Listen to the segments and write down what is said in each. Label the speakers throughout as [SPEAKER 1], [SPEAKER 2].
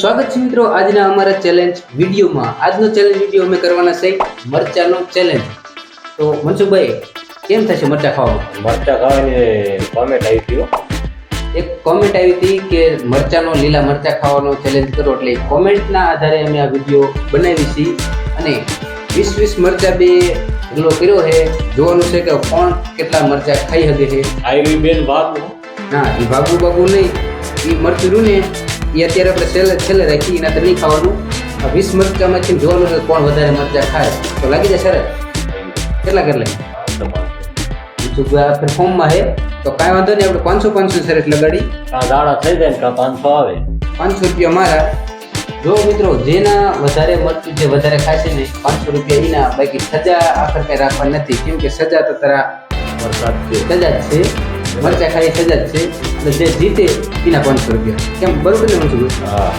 [SPEAKER 1] સ્વાગત છે મિત્રો આજના અમારા ચેલેન્જ વિડીયોમાં. આજનો ચેલેન્જ વિડીયો અમે કરવાના છે મરચાનો ચેલેન્જ. તો મનસુખભાઈ કેમ થશે મરચા ખાવામાં?
[SPEAKER 2] મરચા ખાવાની કોમેન્ટ આવી હતી.
[SPEAKER 1] એક કોમેન્ટ આવી હતી કે મરચાનો લીલા મરચા ખાવાનો ચેલેન્જ કરો, એટલે કોમેન્ટના આધારે અમે આ વિડીયો બનાવી છીએ અને 20 મરચા બે ઢગલો કર્યો છે. જોવાનું છે કે કોણ કેટલા મરચા ખાઈ શકે છે.
[SPEAKER 2] આવી બેન ભાગવું
[SPEAKER 1] ના, એ ભાગવું નહીં, એ મરચું રહ્યું ને એ અત્યારે આપણે છેલ્લે રાખી એના તો નહીં ખાવાનું. આ 20 મરચામાંથી જોવાનું છે કોણ વધારે મરચા ખાય. તો લાગી જાય શરત? કેટલા કરી લે ફોર્મમાં હે તો કાંઈ વાંધો નહીં, આપણે 500 શરત લગાડી.
[SPEAKER 2] દાડા થઈ જાય ને 500 આવે. 500
[SPEAKER 1] રૂપિયા મારા. જો મિત્રો જેના વધારે મરચું જે વધારે ખાશે ને 500 રૂપિયા એના. બાકી સજા આખર કઈ રાખવા નથી, કેમ કે સજા તો તારા
[SPEAKER 2] વરસાદ છે,
[SPEAKER 1] સજા જ છે. મરચા ખાઈ સજા જ છે. એટલે જે જીતે એના 500 રૂપિયા. કેમ બરોબર ને મનસુખ?
[SPEAKER 2] હા,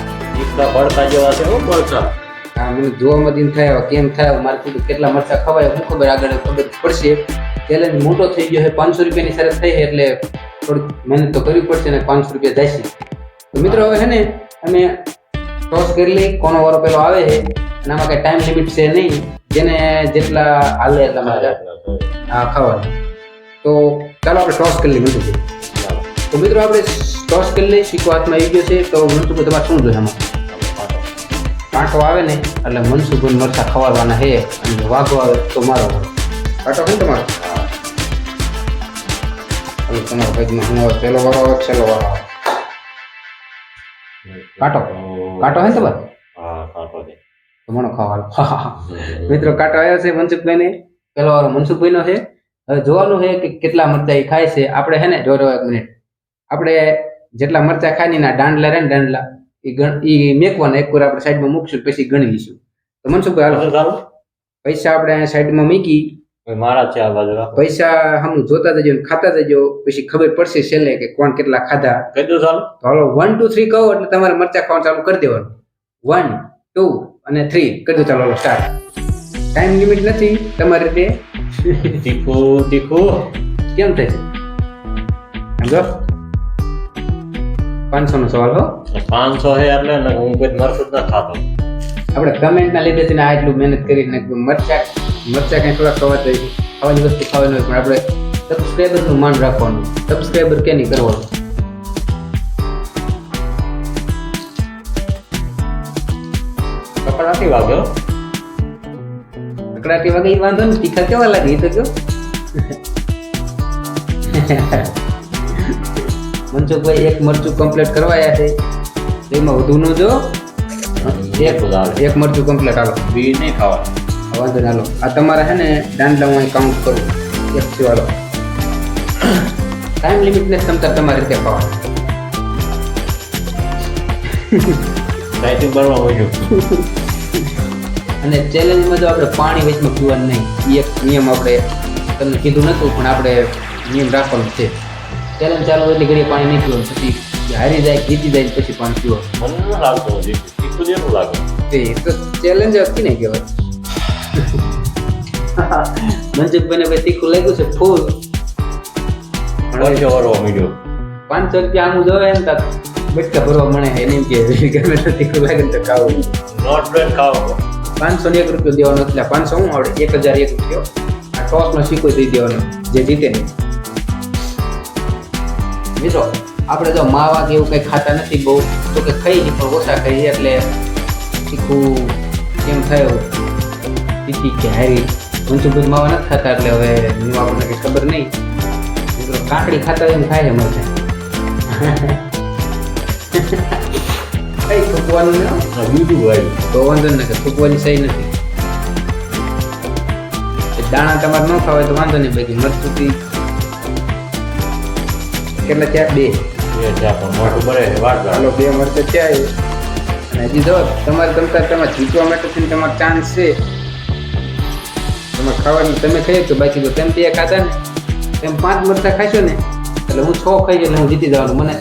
[SPEAKER 2] એટલા ભડકા જેવા છે. મરચા
[SPEAKER 1] હા, મને જોવામાં દિન થાય કેમ થાય મારે કીધું કેટલા મરચા ખવાય હું ખબર આગળ ખબર પડશે. ચેલેન્જ મોટો થઈ ગયો છે, 500 રૂપિયાની શરત થઈ છે એટલે થોડીક મહેનત તો કરવી પડશે ને 500 રૂપિયા જાય છે. તો મિત્રો હવે છે ને અમે ટોસ કરી લઈ કોનો વારો પેલો આવે છે. અને આમાં કઈ ટાઈમ લિમિટ છે નહીં, જેને જેટલા હાલે એટલા મરચા હા ખાવાનું. તો ચાલો આપણે ટોસ કરી લઈએ મનસુખભાઈ. તો મિત્રો આપણે ટોસ કરી લઈએ. સિક્કો હાથમાં આવી ગયો છે. તો મનસુખભાઈ તમારે શું જોઈએ આમાં? કાંટો આવે ને એટલે મનસુખભાઈ મરચા ખવાડવાના છે અને વાઘો આવે તો મારો વારો. કાંટો છે ને તમારો? તમારા ભાગમાં હું આવે પહેલો વારો આવે છેલ્લો વારો આવે. કાંટો છે ને તમારે?
[SPEAKER 2] હા, કાંટો છે.
[SPEAKER 1] તો મને ખાવાનું. મિત્રો કાંટો આવ્યો છે મનસુખભાઈને. પહેલો વારો મનસુખભાઈનો છે. હવે જોવાનું છે કે કેટલા મરચા એ ખાય છે. આપણે છે ને જો 1 મિનિટ, આપણે જેટલા મરચા ખાય ને એના દાંડલા રહે ને દાંડલા એ મેકવાના એક વાર આપણે સાઈડમાં મૂકશું પછી ગણી લઈશું. તો મનસુખભાઈ હાલો પૈસા આપણે સાઈડમાં મૂકી.
[SPEAKER 2] મારા છે આ બાજુ.
[SPEAKER 1] પૈસા હમ જોતા જજો ખાતા જજો, પછી ખબર પડશે છેલ્લે કે કોણ કેટલા ખાધા.
[SPEAKER 2] કહી દો ચાલો.
[SPEAKER 1] તો હાલો 1 2 3 કહો એટલે તમારે મરચા ખાવાનું ચાલુ કરી દેવાનું. 1 2 અને 3 કરી દો. ચાલો સ્ટાર્ટ. ટાઈમ લિમિટ નથી તમારી રીતે.
[SPEAKER 2] તીખું
[SPEAKER 1] કેમ થાય? સમજો 500 નો સવાલ હો.
[SPEAKER 2] 500 હે એટલે હું કોઈ મરચું જ ના ખાતો.
[SPEAKER 1] આપણે કમેન્ટ ના લીધે ને આટલું મહેનત કરીને મરચા કઈ થોડા ખાવાની વસ્તુ ખાવાની હોય, પણ આપણે સબસ્ક્રાઈબર નું માન રાખવાનું. સબસ્ક્રાઈબર કે નહીં કરવાનું.
[SPEAKER 2] કકડાટી વાગ્યો.
[SPEAKER 1] કકડાટી વાગે વાંધો ને, તીખા કેવા લાગે એ તો કયો. મનસુખભાઈ એક મરચું કમ્પ્લીટ કરવાયા છે, એમાં વધુ નું જો એક મરચું કમ્પ્લીટ. હાલો
[SPEAKER 2] બી નહીં ખાવા
[SPEAKER 1] વાંધો ને. હાલો આ તમારા છે ને દાંડલા હું અહીં કાઉન્ટ કરું 1 થી. હાલો ટાઈમ લિમિટ ને ક્ષમતા તમારી રીતે ખાવા.
[SPEAKER 2] ટાઈટિંગ બનવા હોય.
[SPEAKER 1] અને ચેલેન્જમાં તો આપણે પાણી વચમાં પીવાનું નહીં. એ એક નિયમ આપણે તમને કીધું નતું પણ આપણે નિયમ રાખવાનો છે. ચેલેન્જ ચાલુ એટલી ઘડી પાણી નહીં પીવાનું, પછી હારી જાય જીતી જાય પછી પાણી પીવાનું.
[SPEAKER 2] મને ન લાગતું તીખું જેવું લાગે.
[SPEAKER 1] એ તો ચેલેન્જ હતી ને કહેવાય. મનસુખભાઈને ભાઈ તીખું લાગ્યું છે ફૂલ.
[SPEAKER 2] વર્ષે વરવા મીડિયો
[SPEAKER 1] 500 રૂપિયા આમ જોવે ને તો બટકા ભરવા મળે. એને એમ કે ગમે તો તીખું લાગે ને તો ખાવું.
[SPEAKER 2] નોટ બેડ ખાવો.
[SPEAKER 1] 501 રૂપિયો દેવાનો. એટલે 500 હું આવડે 1001 રૂપિયો આ ટોસનો સિક્કો દઈ દેવાનો જે જીતે ને. મિત્રો આપણે જો માવા કે એવું કંઈ ખાતા નથી બહુ, તો કે ખાઈ પણ ઓછા ખાઈએ એટલે તીખું કેમ થયું તીખી કે હારી. મનસુખભાઈ માવા નથી ખાતા એટલે હવે હું આપણને કંઈ ખબર નહીં. મિત્રો કાકડી ખાતા હોય એમ ખાય છે મરચા. કઈ થૂકવાનું ને
[SPEAKER 2] બીજું ભાઈ
[SPEAKER 1] તો વાંધો ને કે થૂકવાની સહી નથી. દાણા તમારે ન ખાવાય તો વાંધો નહીં. બાકી મરચુંથી કેટલા થયા? 2
[SPEAKER 2] મોટું બરે વાર.
[SPEAKER 1] હાલો 2 મરચાં થયા. અને હજી જો તમારે તમારે જીતવા માટે તમારો ચાન્સ છે. તમારે ખાવાનું તમે ખાઈ તો બાકી તો તેમ 2 ખાતા ને તેમ 5 મરચાં ખાશો ને એટલે હું 6 ખાઈ એટલે હું જીતી જવાનું. મને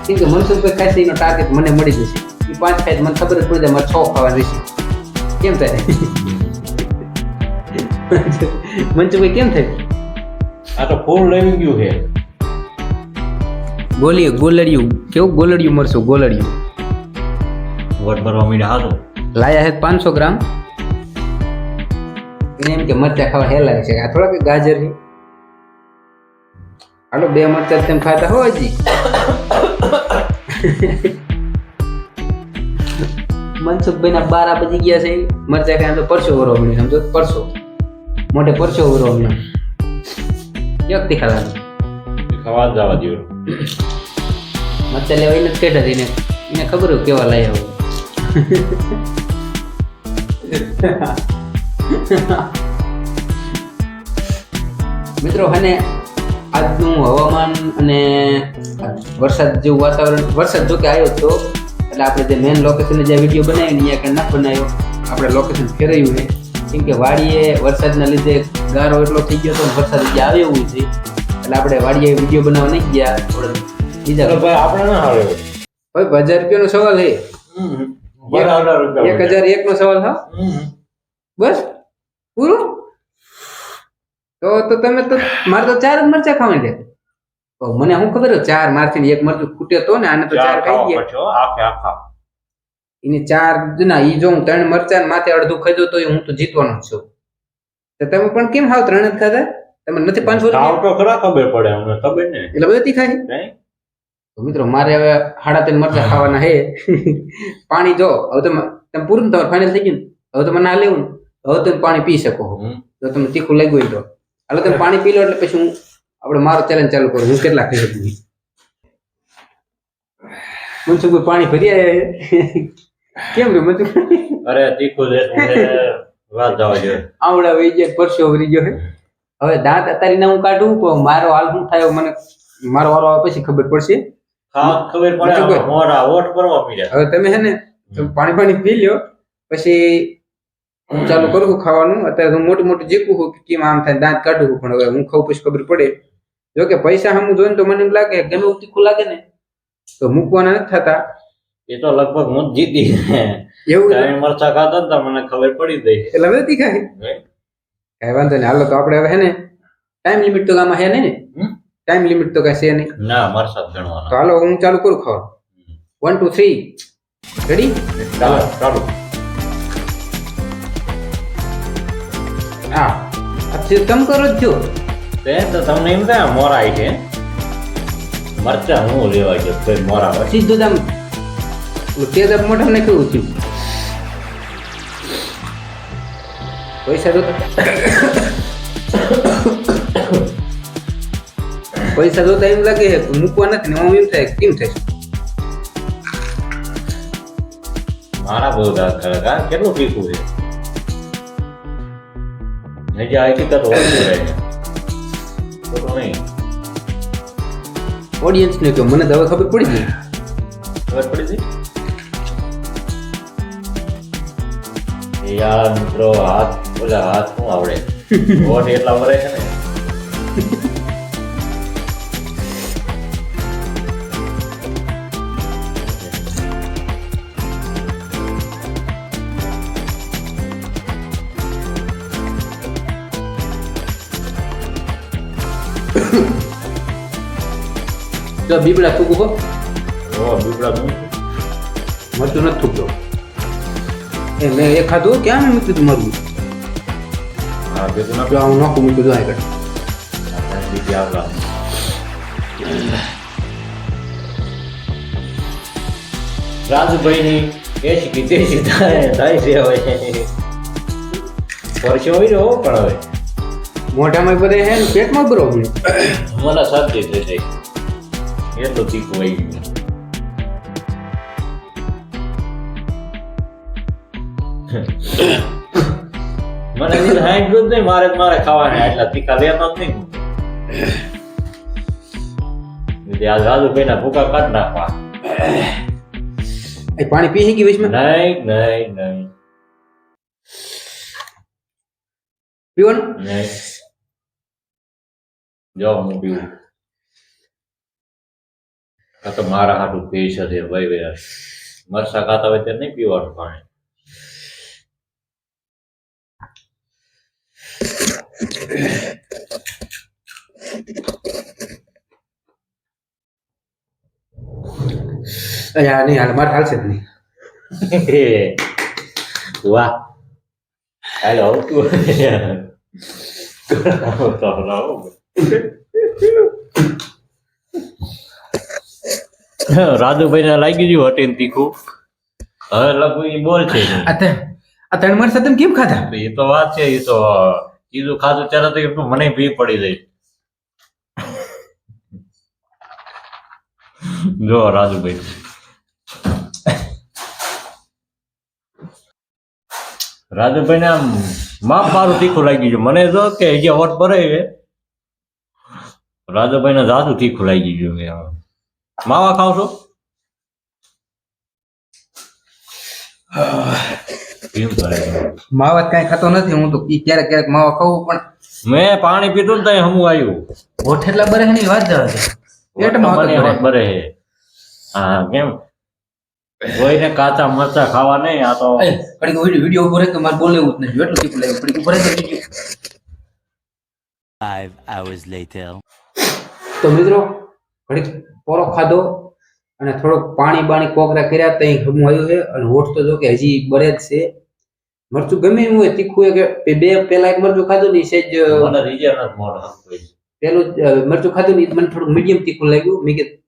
[SPEAKER 1] કેમ કે મનસુખભાઈ ખાશે એનો ટાર્ગેટ મને મળી જશે. એ 5 ખાય મને ખબર જ પડી જાય મારે 6 ખાવાનું રહેશે. કેમ થાય? મનસુખભાઈ કેમ થાય?
[SPEAKER 2] આ તો ફૂલ લઈ ગયું છે.
[SPEAKER 1] ગોળિયું કેવું? ગોળિયું મરશું. ગોળિયું
[SPEAKER 2] વોટ ભરવા મીડા હારું
[SPEAKER 1] લાયા હે 500 ગ્રામ. એને એમ કે મરચા ખાવા હેલા છે. આ થોડા કે ગાજર છે. હાલો 2 મરચા તેમ ખાતા હો હજી. મનસુખભાઈ ના 12 બજી ગયા છે. મરચા ખાય તો પરસો વરો મને સમજો પરસો મોટે પરસો વરો મને વ્યક્તિ ખાવાનું
[SPEAKER 2] ખાવા જ જવા દો
[SPEAKER 1] મરચા લેવા એને જ કેટા એને ખબર હોય કેવા લાયા હોય. મિત્રો અને આજનું હવામાન અને વરસાદ જેવું વાતાવરણ વરસાદ જો કે આવ્યો તો એટલે આપણે જે મેન લોકેશન જે વિડીયો બનાવ્યો ને અહીંયા કંઈ ના બનાવ્યો આપણે લોકેશન ફેરવ્યું છે કેમ કે વાડીએ વરસાદના લીધે ગારો એટલો થઈ ગયો તો વરસાદ જે આવે એવું છે એટલે આપણે વાડીએ વિડીયો બનાવવા નહીં ગયા બીજા
[SPEAKER 2] ભાઈ આપણે ના હારે
[SPEAKER 1] ભાઈ 1000 રૂપિયાનો સવાલ છે. 1001 નો સવાલ હા બસ પૂરું તો તમે તો મારે તો 4 જ મરચા ખાવા દે. મને શું ખબર 4 મારથી એક મરચું ખૂટ્યો તો ને આને તો 4 ખાઈ ગયા
[SPEAKER 2] આખા
[SPEAKER 1] એને 4 ના ઈ જો હું 3 મરચા માથે અડધું ખાધું તો હું તો જીતવાનો જ છું. તો તમે પણ કેમ હાવ 3 જ ખાધા? તમે નથી 500
[SPEAKER 2] ખાવ તો ખરા ખબર પડે અમને ખબર ને
[SPEAKER 1] એટલે બધી ખાય
[SPEAKER 2] નહીં
[SPEAKER 1] તો મિત્રો મારે હવે 3.5 મરચા ખાવાના હે. પાણી જો હવે તમે પૂરું તમારે ફાઇનલ થઈ ગયું હવે તમે ના લેવું હવે તમે પાણી પી શકો જો તમને તીખું લાગ્યું હોય તો હાલો તમે પાણી પી લો એટલે પછી હું આપણે મારો ચેલેન્જ ચાલુ કરું હું કેટલા ખાઈ શકું. મનસુખભાઈ પાણી ભરી આવ્યા કેમ રે મનસુખભાઈ?
[SPEAKER 2] અરે તીખું વાત જવા જોઈએ
[SPEAKER 1] આવડા વહી ગયા પરસો ભરી ગયો હે. હવે દાંત અત્યારે હું કાઢું પણ મારો હાલ શું થાય મને મારો વારો આવે પછી ખબર પડશે.
[SPEAKER 2] ખબર પડે મોરા વોટ ભરવા મીડા
[SPEAKER 1] હવે તમે હે ને પાણી પી લ્યો પછી હું ચાલુ કરું છું ખાવાનું. અત્યારે હું મોટું જીકું છું કેમ આમ થાય દાંત કાઢું છું પણ હવે હું ખાઉં પછી ખબર પડે. જો કે પૈસા સામું જોઈને તો મને એમ લાગે ગમે એવું તીખું લાગે ને તો મૂકવાના નથી થતા.
[SPEAKER 2] એ તો લગભગ હું જ જીતી
[SPEAKER 1] એવું
[SPEAKER 2] મરચા ખાતા ને તો મને ખબર પડી ગઈ
[SPEAKER 1] એટલે હવે તીખાય કઈ વાંધો નહીં. હાલો તો આપણે હવે હે ને ટાઈમ લિમિટ તો આમાં હે નહીં ને ટાઈમ લિમિટ તો કઈ છે નહીં
[SPEAKER 2] ના મરચા ગણવાના.
[SPEAKER 1] તો હાલો હું ચાલુ કરું ખાવાનું 1 2 3 રેડી
[SPEAKER 2] ચાલો
[SPEAKER 1] હા તમે કરો જ છો
[SPEAKER 2] તો તમને એમ થાય મોરા છે મરચા હું લેવા ગયો કોઈ મોરા હોય
[SPEAKER 1] સીધું આમ તેજ મોઢા ને કેવું થયું પૈસા જોતા એમ લાગે મૂકવા નથી ને એમ થાય કેમ થાય
[SPEAKER 2] મારા બહુ દાંત ખરા કેટલું તીખું છે હજી આ હકીકત હોતી રહે તો નહીં
[SPEAKER 1] ઓડિયન્સ ને કહો મને તો હવે ખબર પડી ગઈ.
[SPEAKER 2] ખબર પડી ગઈ યાર મિત્રો હાથ શું આવડે વોટ એટલા વરે છે ને
[SPEAKER 1] જો બીબડા થૂકું હો
[SPEAKER 2] બીબડા
[SPEAKER 1] મરચું નથી થૂકતો એ મેં એ ખાધું ક્યાં મેં મૂકી દીધું મારું
[SPEAKER 2] હા ભેગું
[SPEAKER 1] જો હું નાખું મૂકી દીધું આગળ
[SPEAKER 2] બીજી આવડા રાજુભાઈની એસી કે તેસી થાય છે હવે પરસો હોય ને હો પણ હવે
[SPEAKER 1] મોઢામાં બધે હે ને પેટમાં બરો
[SPEAKER 2] મને શરદી થઈ જાય એટલું તીખું આવી ગયું મને હાઈટ જ નહીં મારે ખાવાના એટલા તીખા લેતા જ નહીં આ રાજુભાઈ ના ભૂકા કાઢ નાખવા
[SPEAKER 1] એ પાણી પી ગઈ વચમાં
[SPEAKER 2] નહીં
[SPEAKER 1] પીવાનું
[SPEAKER 2] નહીં જો હું પીવું આ તો મારા હાટું પી છે ભાઈ મરસા ખાતા હોય ત્યારે નહીં પીવાનું પાણી
[SPEAKER 1] નહીં હાલ મારે હાલશે જ નહીં
[SPEAKER 2] વાહ હાલો આવતું રાજુભાઈ ને લાગી ગયું હટીને તીખું હવે લગભગ ઈ બોલ છે નહીં.
[SPEAKER 1] આ ત્રણ મરચા તમે કેમ ખાધા?
[SPEAKER 2] એ તો વાત છે એ તો કીધું ખાધું ત્યારે તો એટલું મને ભી પડી જાય. જો રાજુભાઈ રાજુભાઈ ને આમ માપ મારું તીખું લાગી ગયું મને જો કે જે વોટ ભરાય છે રાજુભાઈ ને જાદુ તીખું લાગી ગયું કે આમ. માવા ખાવ છો કેમ કરે
[SPEAKER 1] માવા કઈ ખાતો નથી હું તો ક્યારેક ક્યારેક માવા ખાવું પણ
[SPEAKER 2] મેં પાણી પીધું ને ત્યાં હમું આવ્યું
[SPEAKER 1] હોઠ એટલા બરે ની વાત જવા દે. પેટમાં
[SPEAKER 2] મને
[SPEAKER 1] હોત
[SPEAKER 2] હોત બરે હે. હા કેમ કોઈને કાચા મરચા ખાવા નહીં આ તો
[SPEAKER 1] ઘડીક વિડીયો ઉભો રહે તો મારે બોલેવું જ નથી એટલું તીખું લાગ્યું ઘડીક ઉભો રહે તો વિડીયો.
[SPEAKER 3] 5 hours later.
[SPEAKER 1] તો મિત્રો ઘડીક પોરો ખાધો અને થોડોક પાણી બાણી કોકરા કર્યા તઈ હમું આવ્યું છે અને હોઠ તો જો કે હજી બરે જ છે. મરચું ગમે એવું હોય તીખું હોય કે બે પેલા એક મરચું ખાધું ને સેજ
[SPEAKER 2] મને રીઝન જ મોડો
[SPEAKER 1] પેલું મરચું ખાધું ને મને થોડું મીડિયમ તીખું લાગ્યું મેં કીધું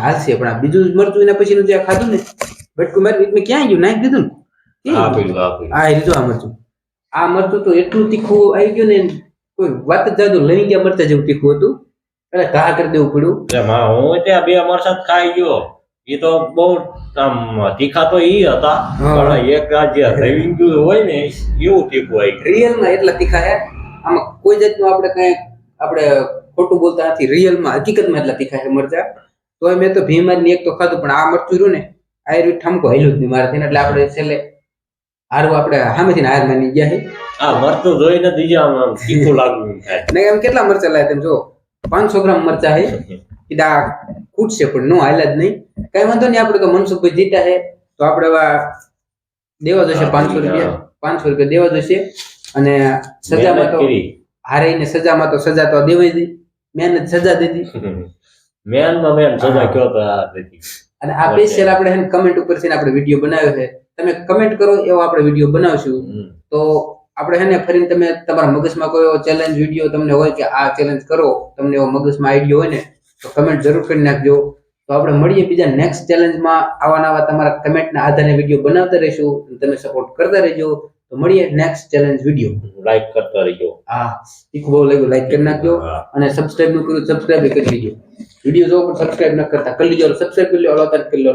[SPEAKER 1] હાલશે પણ આ બીજું મરચું એના પછીનું જે ખાધું ને બટકું મારી મેં ક્યાં ગયું નાખી દીધું ને
[SPEAKER 2] આપેલું
[SPEAKER 1] આ લીધું આ મરચું તો એટલું તીખું આવી ગયું ને કોઈ વાત જ જાદુ લઈ ગયા મરચા જેવું તીખું હતું એટલે ઘા કરી દેવું પડ્યું.
[SPEAKER 2] હું ત્યાં બે મરચા જ ખાઈ ગયો એ તો બહુ આમ તીખા તો ઈ હતા પણ એક આ જે રવિંગ હોય ને એવું તીખું આવી ગયું.
[SPEAKER 1] રિયલમાં એટલા તીખા છે આમાં કોઈ જાતનું આપણે કઈ આપણે ખોટું બોલતા નથી રિયલમાં હકીકતમાં એટલા તીખા છે મરચા. તો મેં તો ભીમારની એક તો ખાધું પણ આ મરચું રહ્યું ને આ રહ્યું ઠમકો હેલું જ નહીં મારાથી એટલે આપણે છેલ્લે હારું આપણે સામેથી હાર માની ગયા છે.
[SPEAKER 2] આ મરચું જોઈને બીજા આમ તીખું લાગવું થાય.
[SPEAKER 1] ને એમ કેટલા મરચા લાવ્યા તમે જો 500 ગ્રામ મરચા છે કીધા ખૂટશે પણ નો હાલ્યા જ નહીં કઈ વાંધો નહીં આપણે તો મનસુખભાઈ જીતા છે તો આપણે દેવા જશે 500 રૂપિયા દેવા જશે અને સજામાં તો હારીને સજામાં તો સજા તો દેવાઈ દઈ મહેનત સજા દીધી
[SPEAKER 2] મેન સજા કયો તો આ નથી.
[SPEAKER 1] અને આ સ્પેશિયલ આપણે હે કમેન્ટ ઉપર છે આપણે વિડીયો બનાવ્યો છે તમે કમેન્ટ કરો એવો આપણે વિડીયો બનાવશું તો આપણે હે ને ફરીને તમે તમારા મગજમાં કોઈ એવો ચેલેન્જ વિડીયો તમને હોય કે આ ચેલેન્જ કરો તમને એવો મગજમાં આઈડિયો હોય ને તો કમેન્ટ જરૂર કરી નાખજો. તો આપણે મળીએ બીજા નેક્સ્ટ ચેલેન્જમાં આવા નવા તમારા કમેન્ટના આધારે વિડીયો બનાવતા રહીશું તમે સપોર્ટ કરતા રહેજો. તો મળીએ નેક્સ્ટ ચેલેન્જ વિડીયો.
[SPEAKER 2] લાઈક કરતા રહેજો.
[SPEAKER 1] હા તીખું બહુ લાગ્યું લાઈક કરી નાખજો અને સબસ્ક્રાઇબ નું કર્યું સબસ્ક્રાઇબ કરી લેજો. વિડીયો જો પણ સબસ્ક્રાઇબ ન કરતા કરી લેજો સબસ્ક્રાઇબ કરી લો અલાઉ કરી લો.